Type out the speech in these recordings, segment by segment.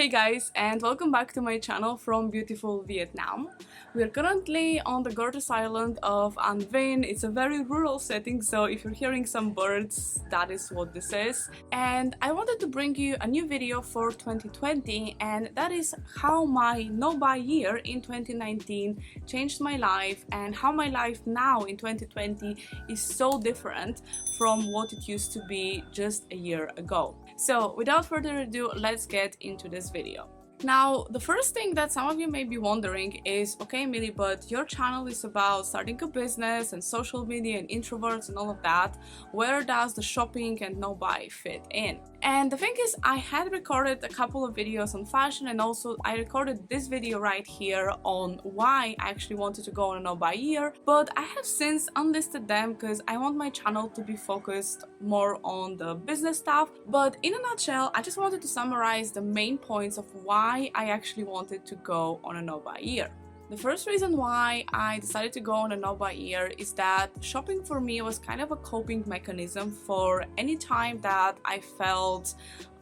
Hey guys, and welcome back to my channel from beautiful Vietnam. We're currently on the gorgeous island of An Vin. It's a very rural setting, so if you're hearing some birds, that is what this is. And I wanted to bring you a new video for 2020, and that is how my no-buy year in 2019 changed my life and how my life now in 2020 is so different from what it used to be just a year ago. So without further ado, let's get into this video. Now, the first thing that some of you may be wondering is, okay, Millie, but your channel is about starting a business and social media and introverts and all of that. Where does the shopping and no-buy fit in? And the thing is, I had recorded a couple of videos on fashion, and also I recorded this video right here on why I actually wanted to go on a no-buy year, but I have since unlisted them because I want my channel to be focused more on the business stuff. But in a nutshell, I just wanted to summarize the main points of why I actually wanted to go on a no-buy year. The first reason why I decided to go on a no-buy year is that shopping for me was kind of a coping mechanism for any time that I felt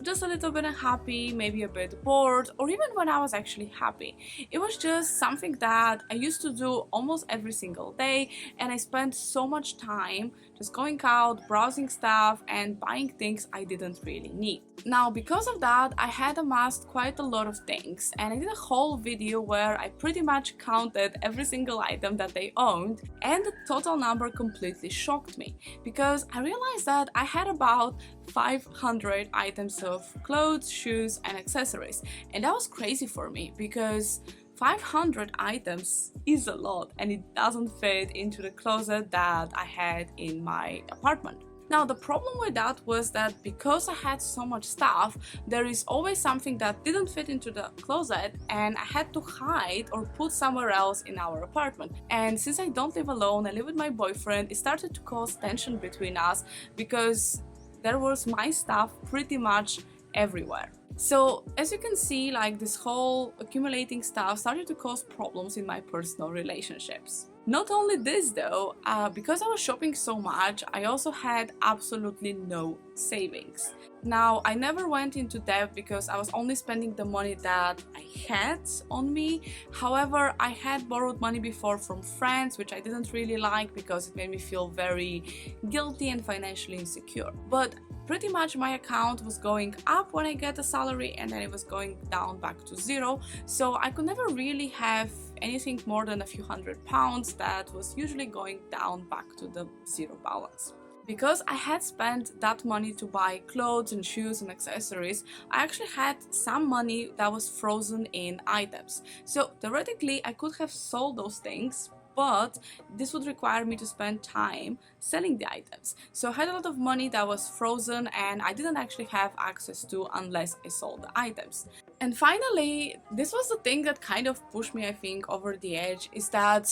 just a little bit unhappy, maybe a bit bored, or even when I was actually happy. It was just something that I used to do almost every single day, and I spent so much time just going out, browsing stuff, and buying things I didn't really need. Now, because of that, I had amassed quite a lot of things, and I did a whole video where I pretty much counted every single item that they owned, and the total number completely shocked me, because I realized that I had about 500 items of clothes, shoes, and accessories. And that was crazy for me because 500 items is a lot, and it doesn't fit into the closet that I had in my apartment. Now, the problem with that was that because I had so much stuff, there is always something that didn't fit into the closet and I had to hide or put somewhere else in our apartment. And since I don't live alone, I live with my boyfriend, it started to cause tension between us because there was my stuff pretty much everywhere. So as you can see, like, this whole accumulating stuff started to cause problems in my personal relationships. Not only this though, because I was shopping so much, I also had absolutely no savings. Now, I never went into debt because I was only spending the money that I had on me. However, I had borrowed money before from friends, which I didn't really like because it made me feel very guilty and financially insecure. But pretty much my account was going up when I get a salary, and then it was going down back to zero. So I could never really have anything more than a few £100 that was usually going down back to the zero balance. Because I had spent that money to buy clothes and shoes and accessories, I actually had some money that was frozen in items. So theoretically, I could have sold those things, but this would require me to spend time selling the items. So I had a lot of money that was frozen and I didn't actually have access to unless I sold the items. And finally, this was the thing that kind of pushed me, I think, over the edge, is that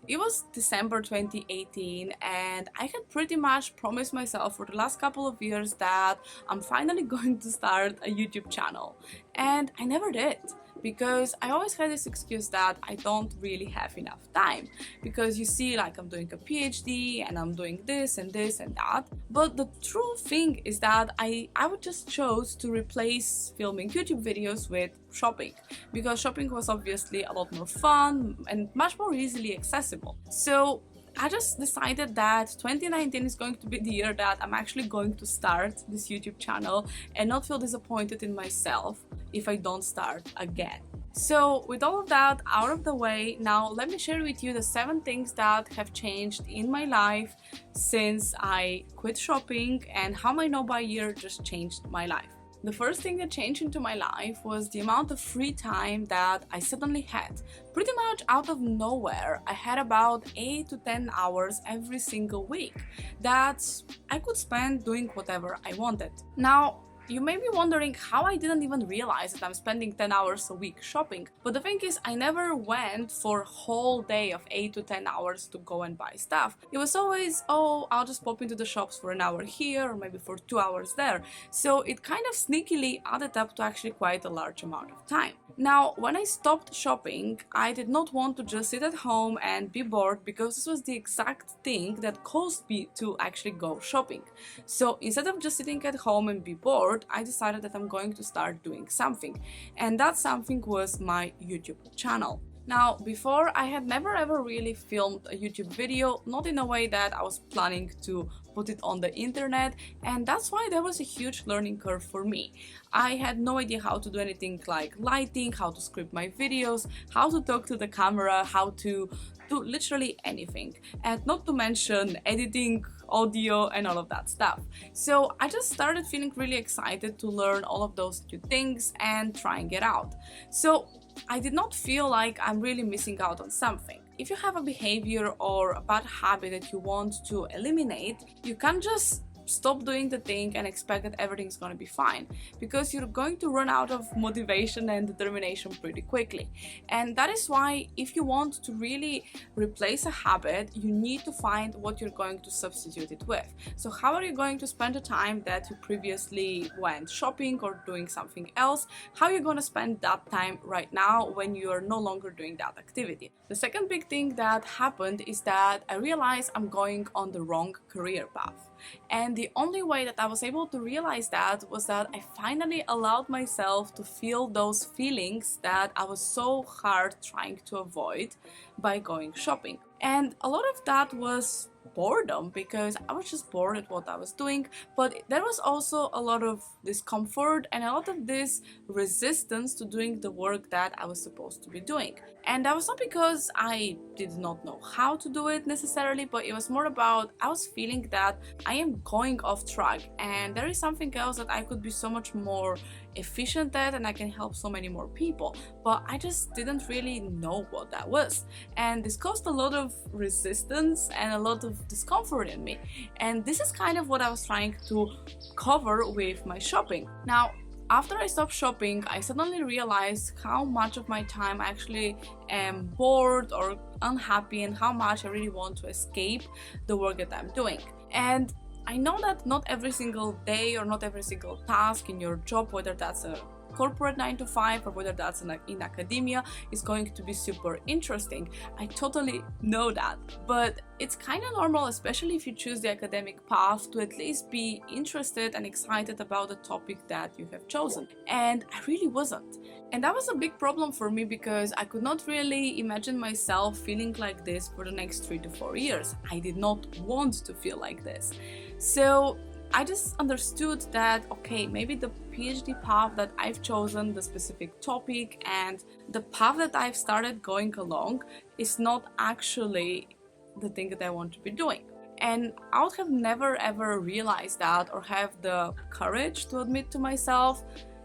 it was December 2018 and I had pretty much promised myself for the last couple of years that I'm finally going to start a YouTube channel. And I never did, because I always had this excuse that I don't really have enough time. Because you see, like, I'm doing a PhD and I'm doing this and this and that. But the true thing is that I would just chose to replace filming YouTube videos with shopping, because shopping was obviously a lot more fun and much more easily accessible. So I just decided that 2019 is going to be the year that I'm actually going to start this YouTube channel and not feel disappointed in myself if I don't start again. So with all of that out of the way, now let me share with you the 7 things that have changed in my life since I quit shopping and how my no-buy year just changed my life. The first thing that changed into my life was the amount of free time that I suddenly had. Pretty much out of nowhere, I had about 8 to 10 hours every single week that I could spend doing whatever I wanted. Now, you may be wondering how I didn't even realize that I'm spending 10 hours a week shopping. But the thing is, I never went for a whole day of 8 to 10 hours to go and buy stuff. It was always, oh, I'll just pop into the shops for an hour here or maybe for 2 hours there. So it kind of sneakily added up to actually quite a large amount of time. Now, when I stopped shopping, I did not want to just sit at home and be bored, because this was the exact thing that caused me to actually go shopping. So instead of just sitting at home and be bored, I decided that I'm going to start doing something. And that something was my YouTube channel. Now, before, I had never ever really filmed a YouTube video, not in a way that I was planning to put it on the internet, and that's why there was a huge learning curve for me. I had no idea how to do anything like lighting, how to script my videos, how to talk to the camera, how to do literally anything, and not to mention editing, audio, and all of that stuff. So I just started feeling really excited to learn all of those new things and trying it out. So I did not feel like I'm really missing out on something. If you have a behavior or a bad habit that you want to eliminate, you can't just stop doing the thing and expect that everything's gonna be fine, because you're going to run out of motivation and determination pretty quickly. And that is why, if you want to really replace a habit, you need to find what you're going to substitute it with. So how are you going to spend the time that you previously went shopping or doing something else? How are you going to spend that time right now when you're no longer doing that activity? The second big thing that happened is that I realized I'm going on the wrong career path. And the only way that I was able to realize that was that I finally allowed myself to feel those feelings that I was so hard trying to avoid by going shopping. And a lot of that was boredom, because I was just bored at what I was doing, but there was also a lot of discomfort and a lot of this resistance to doing the work that I was supposed to be doing. And that was not because I did not know how to do it necessarily, but it was more about I was feeling that I am going off track and there is something else that I could be so much more efficient at and I can help so many more people, but I just didn't really know what that was. And this caused a lot of resistance and a lot of discomfort in me, and this is kind of what I was trying to cover with my shopping. Now, after I stopped shopping, I suddenly realized how much of my time I actually am bored or unhappy, and how much I really want to escape the work that I'm doing. And I know that not every single day or not every single task in your job, whether that's a corporate 9 to 5 or whether that's in academia, is going to be super interesting. I totally know that, but it's kind of normal, especially if you choose the academic path, to at least be interested and excited about the topic that you have chosen. And I really wasn't. And that was a big problem for me, because I could not really imagine myself feeling like this for the next 3 to 4 years. I did not want to feel like this. So I just understood that, okay, maybe the PhD path that I've chosen, the specific topic, and the path that I've started going along is not actually the thing that I want to be doing. And I would have never ever realized that or have the courage to admit to myself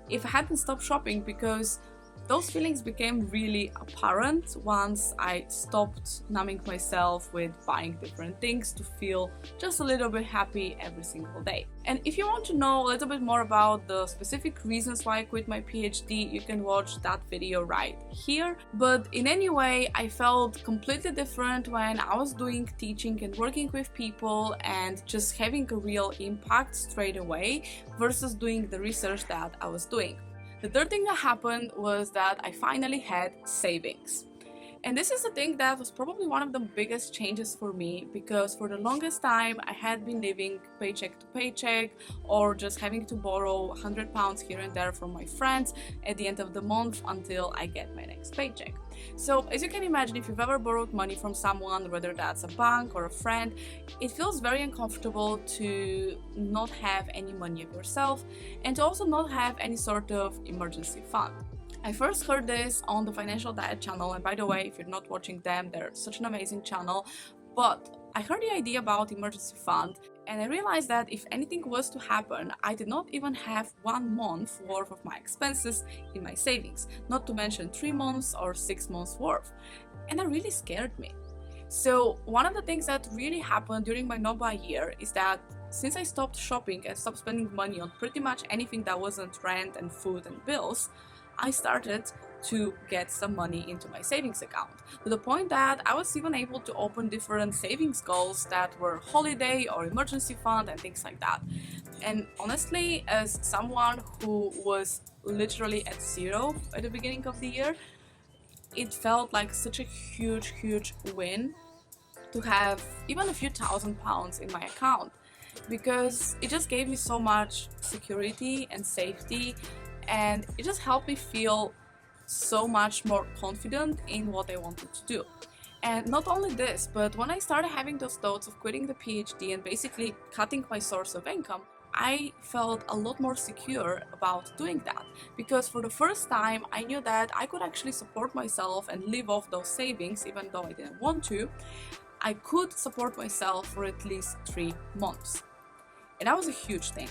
if I hadn't stopped shopping, because those feelings became really apparent once I stopped numbing myself with buying different things to feel just a little bit happy every single day. And if you want to know a little bit more about the specific reasons why I quit my PhD, you can watch that video right here. But in any way, I felt completely different when I was doing teaching and working with people and just having a real impact straight away versus doing the research that I was doing. The third thing that happened was that I finally had savings. And this is the thing that was probably one of the biggest changes for me, because for the longest time I had been living paycheck to paycheck, or just having to borrow £100 here and there from my friends at the end of the month until I get my next paycheck. So as you can imagine, if you've ever borrowed money from someone, whether that's a bank or a friend, it feels very uncomfortable to not have any money of yourself and to also not have any sort of emergency fund. I first heard this on the Financial Diet channel, and by the way, if you're not watching them, they're such an amazing channel, but I heard the idea about emergency fund and I realized that if anything was to happen, I did not even have 1 month worth of my expenses in my savings, not to mention 3 months or 6 months worth, and that really scared me. So one of the things that really happened during my no-buy year is that since I stopped shopping and stopped spending money on pretty much anything that wasn't rent and food and bills, I started to get some money into my savings account, to the point that I was even able to open different savings goals that were holiday or emergency fund and things like that. And honestly, as someone who was literally at zero at the beginning of the year, it felt like such a huge win to have even a few £1,000s in my account, because it just gave me so much security and safety, and it just helped me feel so much more confident in what I wanted to do. And not only this, but when I started having those thoughts of quitting the PhD and basically cutting my source of income, I felt a lot more secure about doing that, because for the first time I knew that I could actually support myself and live off those savings. Even though I didn't want to, I could support myself for at least 3 months. And that was a huge thing.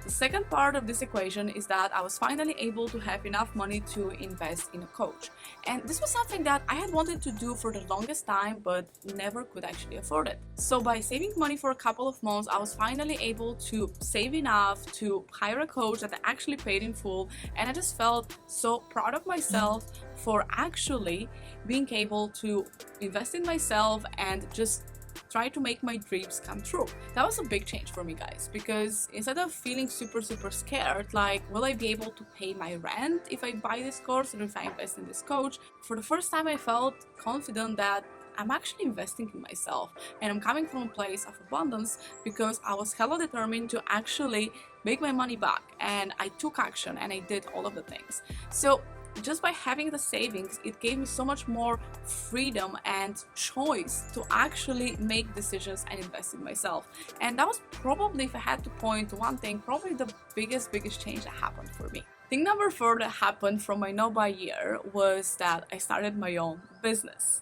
The second part of this equation is that I was finally able to have enough money to invest in a coach. And this was something that I had wanted to do for the longest time, but never could actually afford it. So by saving money for a couple of months, I was finally able to save enough to hire a coach that I actually paid in full. And I just felt so proud of myself for actually being able to invest in myself and just try to make my dreams come true. That was a big change for me, guys, because instead of feeling super scared, like, will I be able to pay my rent if I buy this course or if I invest in this coach, for the first time I felt confident that I'm actually investing in myself, and I'm coming from a place of abundance because I was hella determined to actually make my money back, and I took action and I did all of the things. So just by having the savings, it gave me so much more freedom and choice to actually make decisions and invest in myself. And that was probably, if I had to point to one thing, probably the biggest change that happened for me. Thing number 4 that happened from my no-buy year was that I started my own business.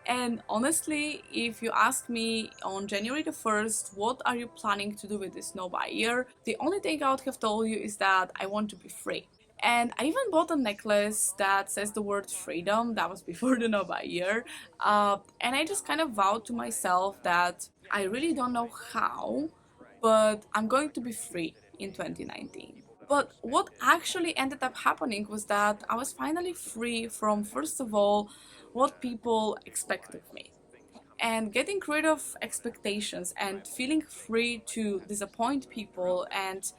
And honestly, if you ask me on January the 1st, what are you planning to do with this no-buy year? The only thing I would have told you is that I want to be free. And I even bought a necklace that says the word freedom. That was before the no-buy year. And I just kind of vowed to myself that I really don't know how, but I'm going to be free in 2019. But what actually ended up happening was that I was finally free from, first of all, what people expect of me. And getting rid of expectations and feeling free to disappoint people and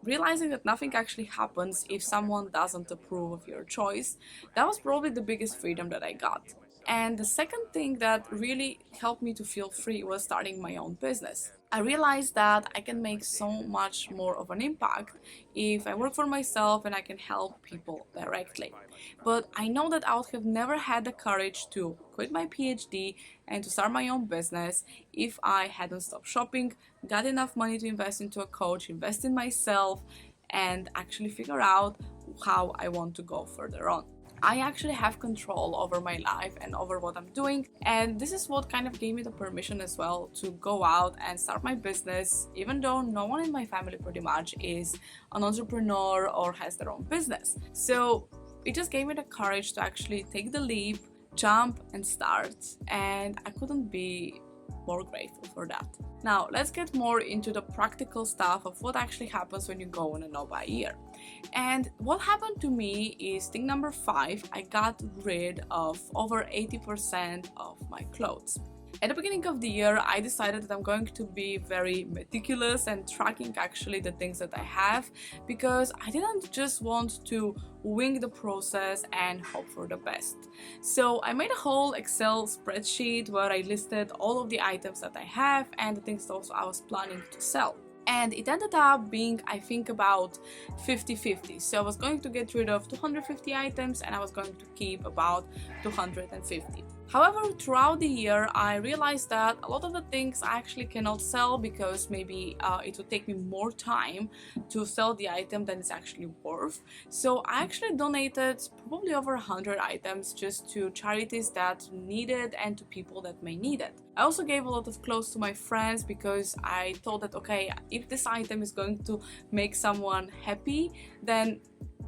realizing that nothing actually happens if someone doesn't approve of your choice, that was probably the biggest freedom that I got. And the second thing that really helped me to feel free was starting my own business. I realized that I can make so much more of an impact if I work for myself and I can help people directly. But I know that I would have never had the courage to quit my PhD and to start my own business if I hadn't stopped shopping, got enough money to invest into a coach, invest in myself, and actually figure out how I want to go further on. I actually have control over my life and over what I'm doing, and this is what kind of gave me the permission as well to go out and start my business, even though no one in my family pretty much is an entrepreneur or has their own business. So it just gave me the courage to actually take the leap, jump and start, and I couldn't be more grateful for that. Now let's get more into the practical stuff of what actually happens when you go on a no-buy year. And what happened to me is thing number 5, I got rid of over 80% of my clothes. At the beginning of the year, I decided that I'm going to be very meticulous and tracking actually the things that I have, because I didn't just want to wing the process and hope for the best. So I made a whole Excel spreadsheet where I listed all of the items that I have and the things also I was planning to sell. And it ended up being, I think, about 50-50. So I was going to get rid of 250 items and I was going to keep about 250. However, throughout the year, I realized that a lot of the things I actually cannot sell because maybe it would take me more time to sell the item than it's actually worth. So I actually donated probably over 100 items just to charities that need it and to people that may need it. I also gave a lot of clothes to my friends because I thought that, okay, if this item is going to make someone happy, then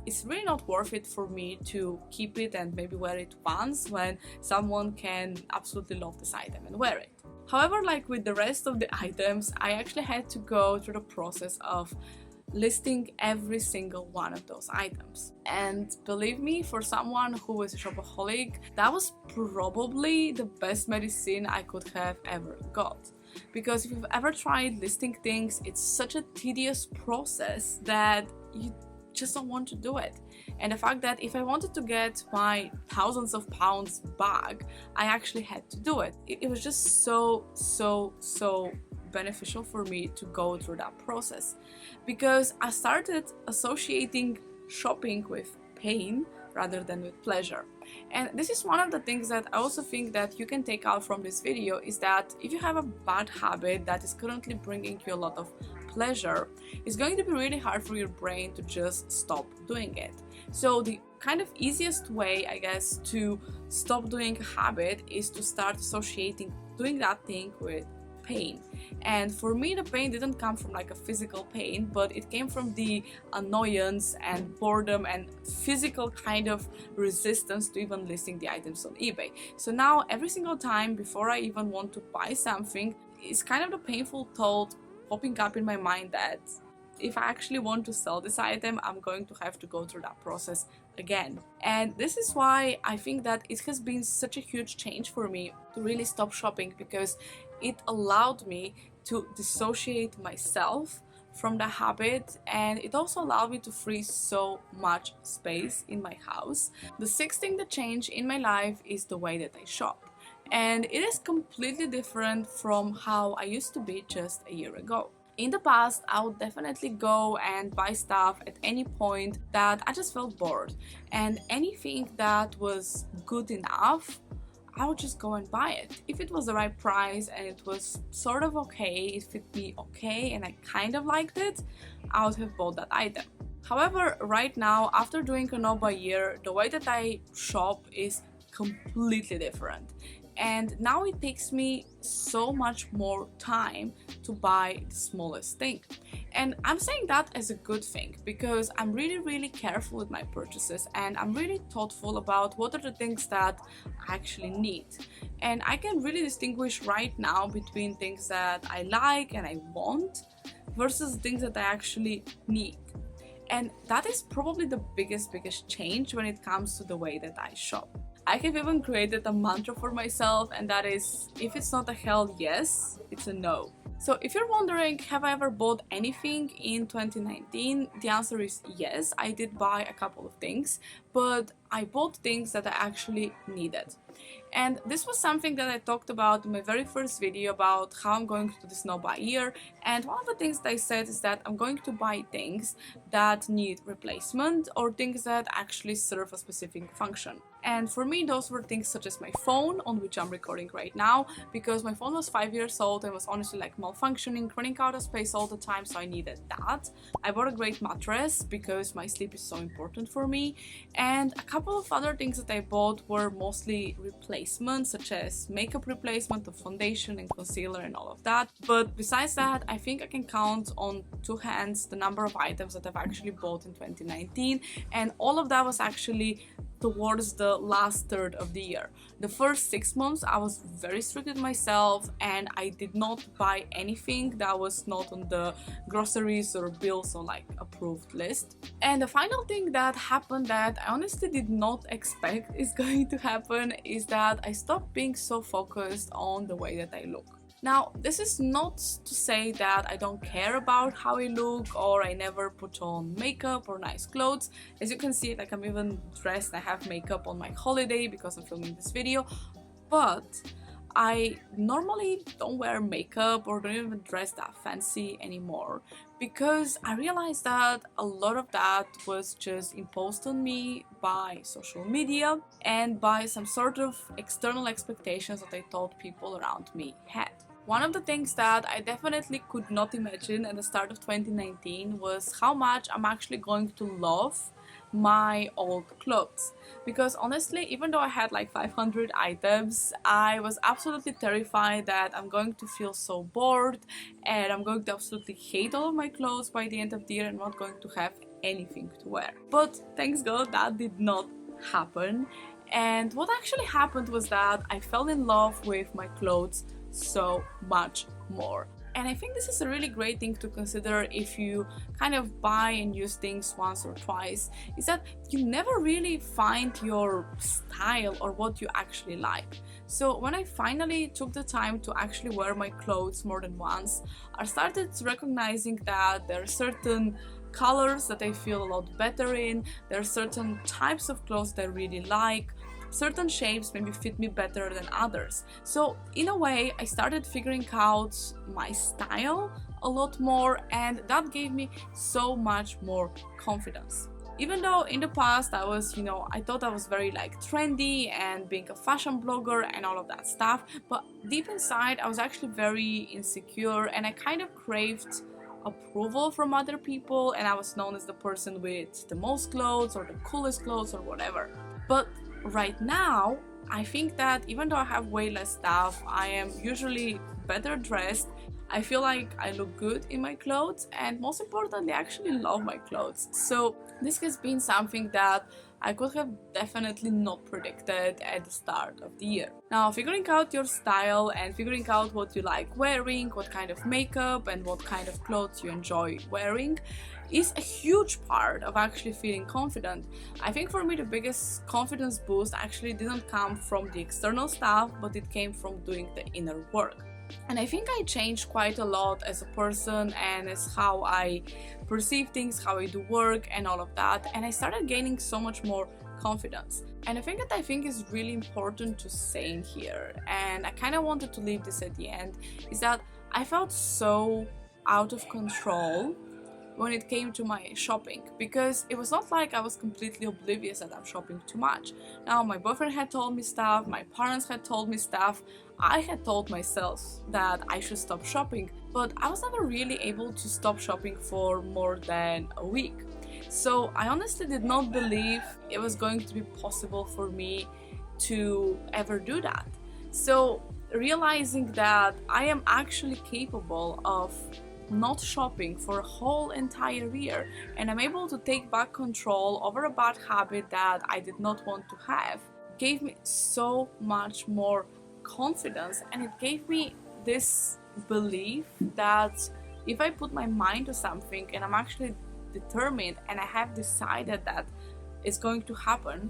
it's really not worth it for me to keep it and maybe wear it once when someone can absolutely love this item and wear it. However, like with the rest of the items, I actually had to go through the process of listing every single one of those items. And believe me, for someone who is a shopaholic, that was probably the best medicine I could have ever got. Because if you've ever tried listing things, it's such a tedious process that you just don't want to do it. And the fact that if I wanted to get my thousands of pounds back, I actually had to do it. It was just so beneficial for me to go through that process, because I started associating shopping with pain rather than with pleasure. And this is one of the things that I also think that you can take out from this video, is that if you have a bad habit that is currently bringing you a lot of pleasure, it's going to be really hard for your brain to just stop doing it. So the kind of easiest way, I guess, to stop doing a habit is to start associating doing that thing with pain. And for me, the pain didn't come from like a physical pain, but it came from the annoyance and boredom and physical kind of resistance to even listing the items on eBay. So now every single time before I even want to buy something, it's kind of the painful thought popping up in my mind that if I actually want to sell this item, I'm going to have to go through that process again. And this is why I think that it has been such a huge change for me to really stop shopping, because it allowed me to dissociate myself from the habit, and it also allowed me to free so much space in my house. The sixth thing that changed in my life is the way that I shop. And it is completely different from how I used to be just a year ago. In the past, I would definitely go and buy stuff at any point that I just felt bored, and anything that was good enough, I would just go and buy it. If it was the right price and it was sort of okay, it fit me okay and I kind of liked it, I would have bought that item. However, right now, after doing a no buy year, the way that I shop is completely different. And now it takes me so much more time to buy the smallest thing. And I'm saying that as a good thing, because I'm really careful with my purchases, and I'm really thoughtful about what are the things that I actually need. And I can really distinguish right now between things that I like and I want versus things that I actually need. And that is probably the biggest change when it comes to the way that I shop. I have even created a mantra for myself, and that is, if it's not a hell yes, it's a no. So if you're wondering, have I ever bought anything in 2019? The answer is yes, I did buy a couple of things, but I bought things that I actually needed. And this was something that I talked about in my very first video about how I'm going to do this no buy year. And one of the things that I said is that I'm going to buy things that need replacement or things that actually serve a specific function. And for me, those were things such as my phone, on which I'm recording right now, because my phone was 5 years old and was honestly like malfunctioning, running out of space all the time, so I needed that. I bought a great mattress because my sleep is so important for me. And a couple of other things that I bought were mostly replacements, such as makeup replacement of foundation and concealer and all of that. But besides that, I think I can count on two hands the number of items that I've actually bought in 2019, and all of that was actually towards the last third of the year. The first 6 months I was very strict with myself, and I did not buy anything that was not on the groceries or bills or like approved list. And the final thing that happened that I honestly did not expect is going to happen is that I stopped being so focused on the way that I look. Now, this is not to say that I don't care about how I look or I never put on makeup or nice clothes. As you can see, like I'm even dressed, I have makeup on my holiday because I'm filming this video, but I normally don't wear makeup or don't even dress that fancy anymore, because I realized that a lot of that was just imposed on me by social media and by some sort of external expectations that I thought people around me had. One of the things that I definitely could not imagine at the start of 2019 was how much I'm actually going to love my old clothes. Because honestly, even though I had like 500 items, I was absolutely terrified that I'm going to feel so bored and I'm going to absolutely hate all of my clothes by the end of the year and not going to have anything to wear. But thanks God that did not happen. And what actually happened was that I fell in love with my clothes so much more. And I think this is a really great thing to consider if you kind of buy and use things once or twice, is that you never really find your style or what you actually like. So when I finally took the time to actually wear my clothes more than once, I started recognizing that there are certain colors that I feel a lot better in, there are certain types of clothes that I really like, certain shapes maybe fit me better than others. So in a way, I started figuring out my style a lot more, and that gave me so much more confidence. Even though in the past I was, I thought I was very like trendy and being a fashion blogger and all of that stuff, but deep inside I was actually very insecure and I kind of craved approval from other people, and I was known as the person with the most clothes or the coolest clothes or whatever. But right now, I think that even though I have way less stuff, I am usually better dressed. I feel like I look good in my clothes, and most importantly, I actually love my clothes. So this has been something that I could have definitely not predicted at the start of the year. Now, figuring out your style and figuring out what you like wearing, what kind of makeup and what kind of clothes you enjoy wearing is a huge part of actually feeling confident. I think for me the biggest confidence boost actually didn't come from the external stuff, but it came from doing the inner work. And I think I changed quite a lot as a person and as how I perceive things, how I do work and all of that, and I started gaining so much more confidence. And a thing that I think is really important to say in here, and I kind of wanted to leave this at the end, is that I felt so out of control when it came to my shopping, because it was not like I was completely oblivious that I'm shopping too much. Now, my boyfriend had told me stuff, my parents had told me stuff, I had told myself that I should stop shopping, but I was never really able to stop shopping for more than a week. So I honestly did not believe it was going to be possible for me to ever do that. So realizing that I am actually capable of not shopping for a whole entire year, and I'm able to take back control over a bad habit that I did not want to have, gave me so much more confidence, and it gave me this belief that if I put my mind to something and I'm actually determined and I have decided that it's going to happen,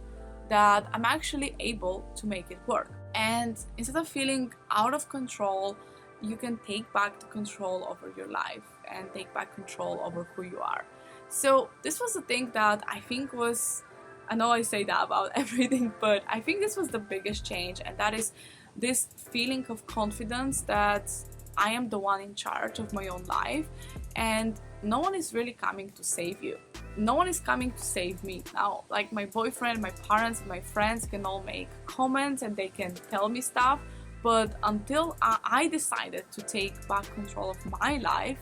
that I'm actually able to make it work. And instead of feeling out of control, you can take back the control over your life and take back control over who you are. So this was the thing that I think was, I know I say that about everything, but I think this was the biggest change, and that is this feeling of confidence that I am the one in charge of my own life and no one is really coming to save you. No one is coming to save me. Now, like my boyfriend, my parents, and my friends can all make comments and they can tell me stuff, but until I decided to take back control of my life,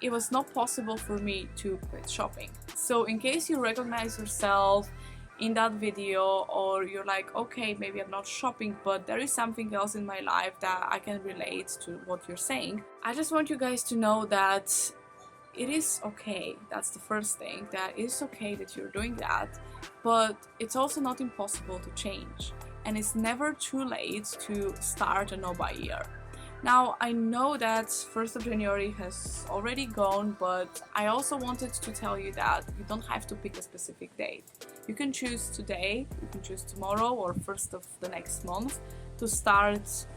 it was not possible for me to quit shopping. So in case you recognize yourself in that video, or you're like, okay, maybe I'm not shopping, but there is something else in my life that I can relate to what you're saying, I just want you guys to know that it is okay. That's the first thing, that it's okay that you're doing that, but it's also not impossible to change. And it's never too late to start a no-buy year. Now, I know that 1st of January has already gone, but I also wanted to tell you that you don't have to pick a specific date. You can choose today, you can choose tomorrow, or 1st of the next month to start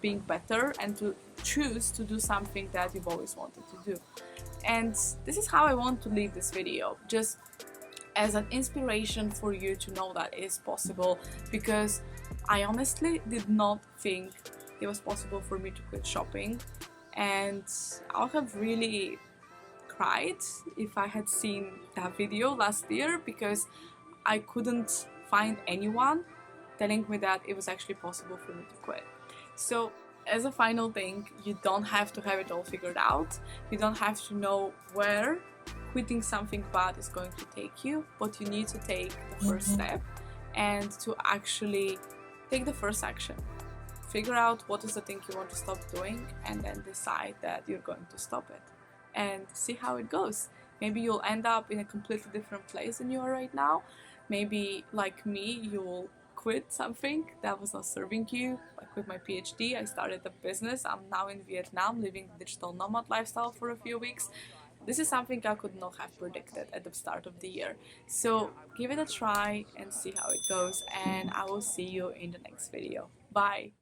being better and to choose to do something that you've always wanted to do. And this is how I want to leave this video, just as an inspiration for you to know that it is possible, because I honestly did not think it was possible for me to quit shopping, and I would have really cried if I had seen that video last year, because I couldn't find anyone telling me that it was actually possible for me to quit. So as a final thing, you don't have to have it all figured out, you don't have to know where quitting something bad is going to take you, but you need to take the first step and to actually take the first action. Figure out what is the thing you want to stop doing, and then decide that you're going to stop it and see how it goes. Maybe you'll end up in a completely different place than you are right now. Maybe, like me, you'll quit something that was not serving you. I quit my PhD, I started a business, I'm now in Vietnam living the digital nomad lifestyle for a few weeks. This is something I could not have predicted at the start of the year. So give it a try and see how it goes, and I will see you in the next video. Bye!